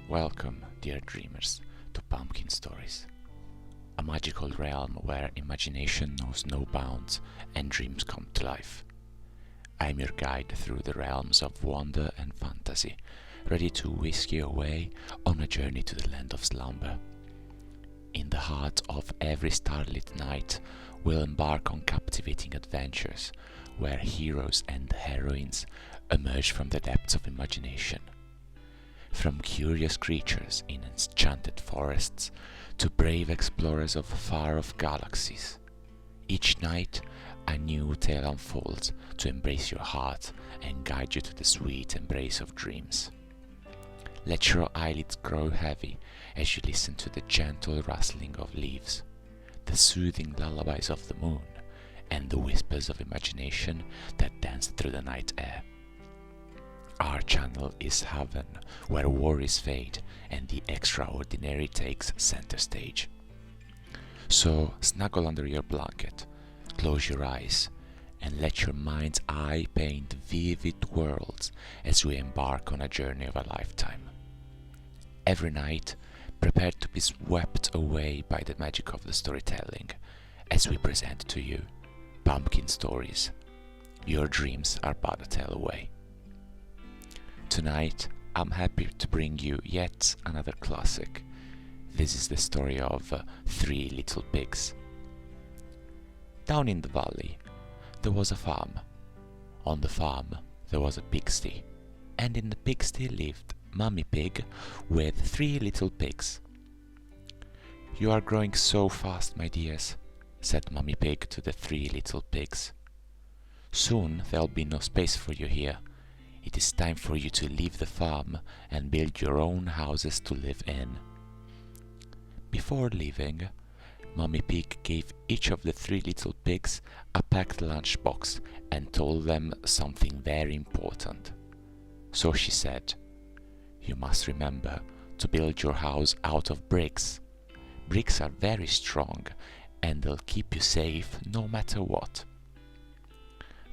Welcome, dear dreamers, to Pumpkin Stories, a magical realm where imagination knows no bounds and dreams come to life. I'm your guide through the realms of wonder and fantasy, ready to whisk you away on a journey to the land of slumber. In the heart of every starlit night, we'll embark on captivating adventures where heroes and heroines emerge from the depths of imagination. From curious creatures in enchanted forests to brave explorers of far-off galaxies, each night a new tale unfolds to embrace your heart and guide you to the sweet embrace of dreams. Let your eyelids grow heavy as you listen to the gentle rustling of leaves, the soothing lullabies of the moon, and the whispers of imagination that dance through the night air. Our channel is heaven, where worries fade and the extraordinary takes center stage. So snuggle under your blanket, close your eyes, and let your mind's eye paint vivid worlds as we embark on a journey of a lifetime. Every night, prepare to be swept away by the magic of the storytelling as we present to you Pumpkin Stories. Your dreams are but a tale away. Tonight, I'm happy to bring you yet another classic. This is the story of Three Little Pigs. Down in the valley, there was a farm. On the farm, there was a pigsty, and in the pigsty lived Mummy Pig with three little pigs. "You are growing so fast, my dears," said Mummy Pig to the three little pigs. "Soon there'll be no space for you here. It is time for you to leave the farm and build your own houses to live in." Before leaving, Mummy Pig gave each of the three little pigs a packed lunchbox and told them something very important. So she said, "You must remember to build your house out of bricks. Bricks are very strong and they'll keep you safe no matter what."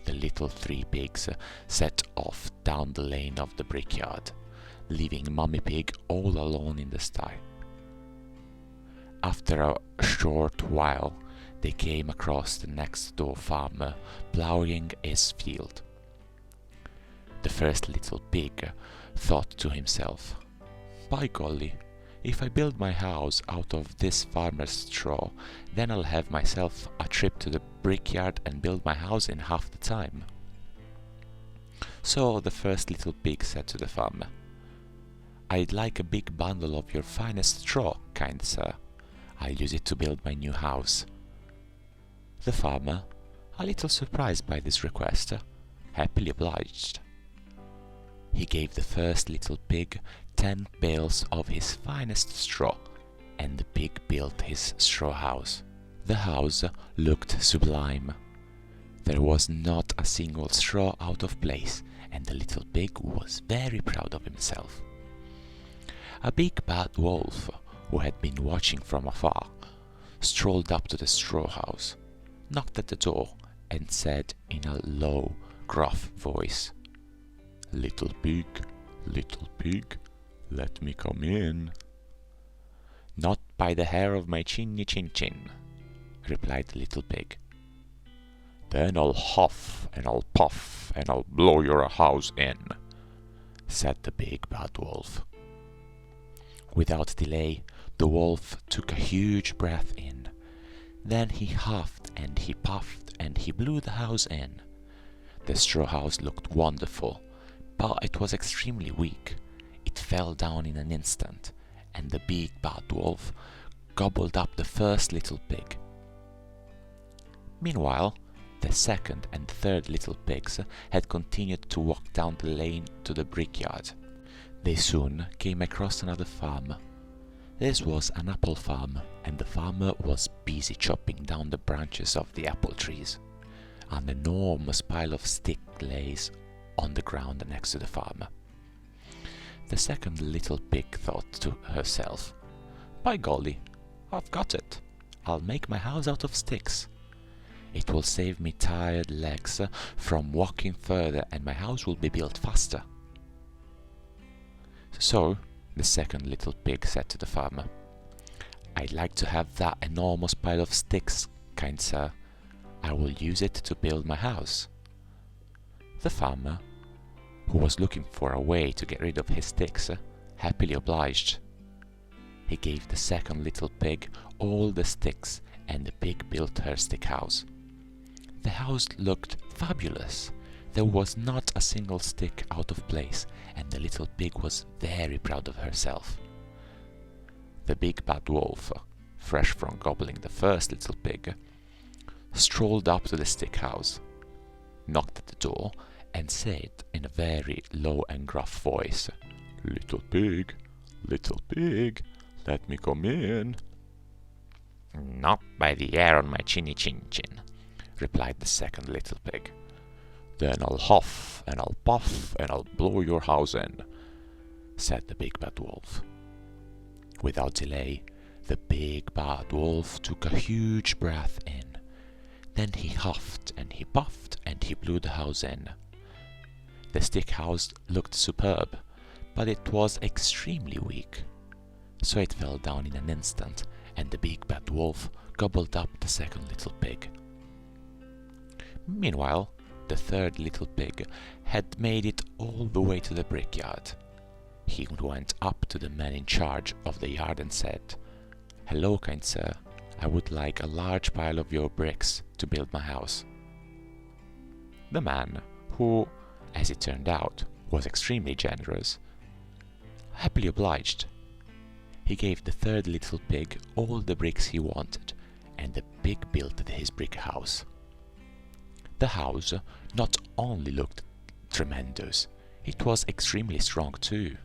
The little three pigs set off down the lane of the brickyard, leaving Mummy Pig all alone in the sty. After a short while, they came across the next door farmer ploughing his field. The first little pig thought to himself, "By golly, if I build my house out of this farmer's straw, then I'll have myself a trip to the brickyard and build my house in half the time." So the first little pig said to the farmer, "I'd like a big bundle of your finest straw, kind sir. I'll use it to build my new house." The farmer, a little surprised by this request, happily obliged. He gave the first little pig 10 bales of his finest straw, and the pig built his straw house. The house looked sublime. There was not a single straw out of place, and the little pig was very proud of himself. A big bad wolf, who had been watching from afar, strolled up to the straw house, knocked at the door, and said in a low, gruff voice, little pig, let me come in." "Not by the hair of my chinny chin chin," replied the little pig. "Then I'll huff and I'll puff and I'll blow your house in," said the big bad wolf. Without delay, the wolf took a huge breath in. Then he huffed and he puffed and he blew the house in. The straw house looked wonderful, but it was extremely weak. It fell down in an instant, and the big bad wolf gobbled up the first little pig. Meanwhile, the second and third little pigs had continued to walk down the lane to the brickyard. They soon came across another farm. This was an apple farm, and the farmer was busy chopping down the branches of the apple trees. An enormous pile of stick lays on the ground next to the farm. The second little pig thought to herself, "By golly, I've got it. I'll make my house out of sticks. It will save me tired legs from walking further, and my house will be built faster." So the second little pig said to the farmer. "I'd like to have that enormous pile of sticks, kind sir. I will use it to build my house." The farmer, who was looking for a way to get rid of his sticks, happily obliged. He gave the second little pig all the sticks, and the pig built her stick house. The house looked fabulous. There was not a single stick out of place, and the little pig was very proud of herself. The big bad wolf, fresh from gobbling the first little pig, strolled up to the stick house, knocked at the door, and said in a very low and gruff voice, little pig, let me come in." "Not by the hair on my chinny chin chin," replied the second little pig. "Then I'll huff and I'll puff and I'll blow your house in," said the big bad wolf. Without delay, the big bad wolf took a huge breath in. Then he huffed and he puffed and he blew the house in. The stick house looked superb, but it was extremely weak. So it fell down in an instant, and the big bad wolf gobbled up the second little pig. Meanwhile, the third little pig had made it all the way to the brickyard. He went up to the man in charge of the yard and said, "Hello, kind sir, I would like a large pile of your bricks to build my house." The man, who, as it turned out, was extremely generous, happily obliged. He gave the third little pig all the bricks he wanted, and the pig built his brick house. The house not only looked tremendous, it was extremely strong too.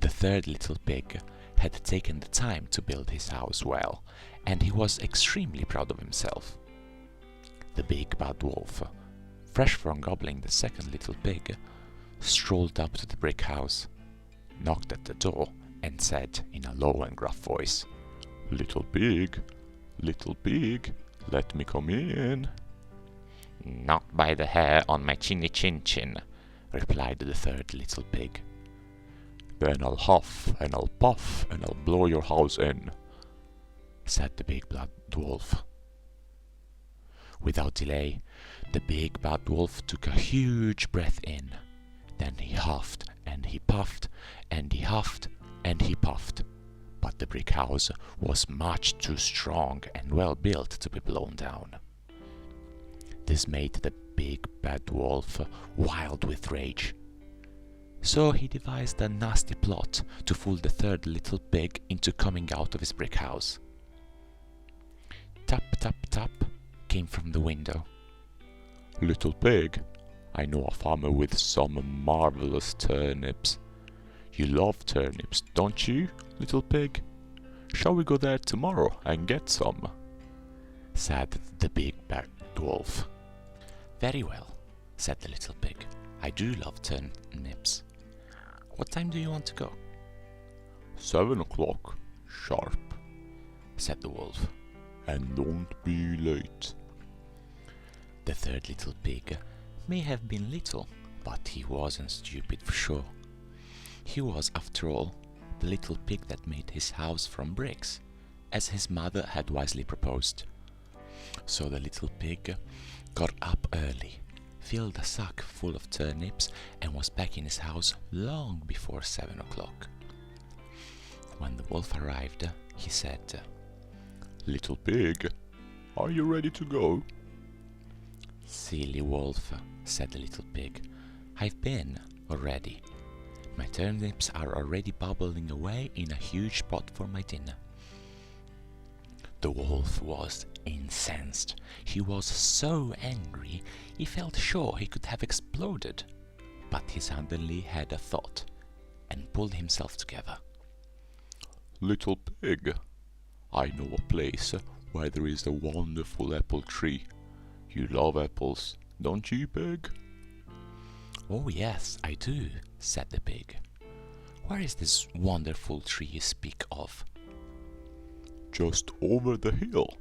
The third little pig had taken the time to build his house well, and he was extremely proud of himself. The big bad wolf, fresh from gobbling the second little pig, strolled up to the brick house, knocked at the door, and said in a low and gruff voice, little pig, let me come in." "Not by the hair on my chinny chin chin," replied the third little pig. "Then I'll huff and I'll puff and I'll blow your house in," said the big bad wolf. Without delay, the big bad wolf took a huge breath in. Then he huffed and he puffed and he huffed and he puffed, but the brick house was much too strong and well built to be blown down. This made the big bad wolf wild with rage. So he devised a nasty plot to fool the third little pig into coming out of his brick house. Tap, tap, tap came from the window. "Little pig, I know a farmer with some marvelous turnips. You love turnips, don't you, little pig? Shall we go there tomorrow and get some?" said the big bad wolf. "Very well," said the little pig. "I do love turnips. What time do you want to go?" 7 o'clock, sharp," said the wolf. "And don't be late." The third little pig may have been little, but he wasn't stupid for sure. He was, after all, the little pig that made his house from bricks, as his mother had wisely proposed. So the little pig got up early, filled a sack full of turnips, and was back in his house long before 7 o'clock. When the wolf arrived, he said, "Little pig, are you ready to go?" "Silly wolf," said the little pig, "I've been already. My turnips are already bubbling away in a huge pot for my dinner." The wolf was incensed. He was so angry, he felt sure he could have exploded. But he suddenly had a thought, and pulled himself together. "Little pig, I know a place where there is a wonderful apple tree. You love apples, don't you, pig?" "Oh yes, I do," said the pig. "Where is this wonderful tree you speak of?" "Just over the hill,"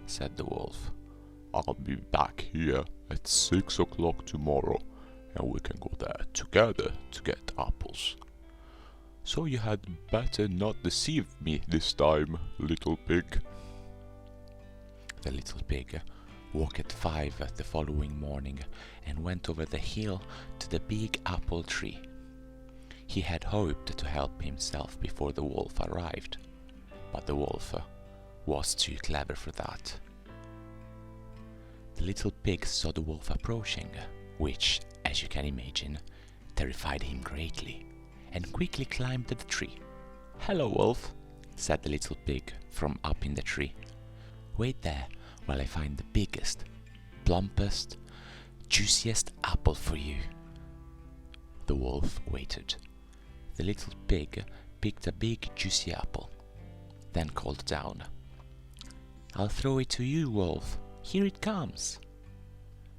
said the wolf. "I'll be back here at 6 o'clock tomorrow, and we can go there together to get apples. So you had better not deceive me this time, little pig. The little pig woke at 5 the following morning and went over the hill to the big apple tree. He had hoped to help himself before the wolf arrived, but the wolf was too clever for that. The little pig saw the wolf approaching, which, as you can imagine, terrified him greatly, and quickly climbed the tree. "Hello, wolf," said the little pig from up in the tree. "Wait there while I find the biggest, plumpest, juiciest apple for you." The wolf waited. The little pig picked a big, juicy apple, then called down, "I'll throw it to you, wolf. Here it comes."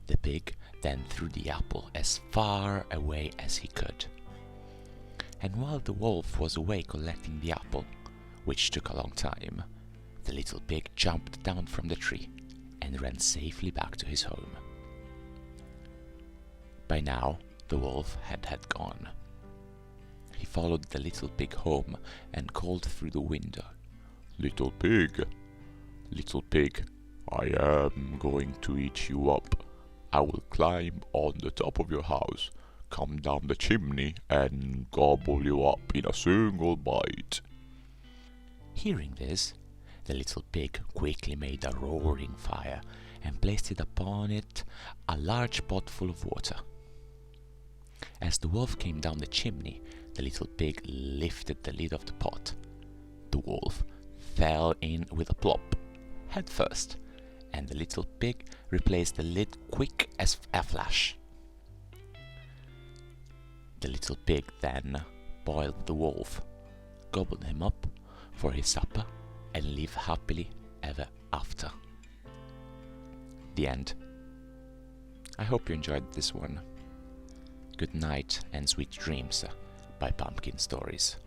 The pig then threw the apple as far away as he could. And while the wolf was away collecting the apple, which took a long time, the little pig jumped down from the tree and ran safely back to his home. By now, the wolf had gone. He followed the little pig home and called through the window, little pig, I am going to eat you up. I will climb on the top of your house, come down the chimney, and gobble you up in a single bite." Hearing this, the little pig quickly made a roaring fire and placed it upon it a large pot full of water. As the wolf came down the chimney, the little pig lifted the lid of the pot. The wolf fell in with a plop, head first, and the little pig replaced the lid quick as a flash. The little pig then boiled the wolf, gobbled him up for his supper, and lived happily ever after. The end. I hope you enjoyed this one. Good night and sweet dreams by Pumpkin Stories.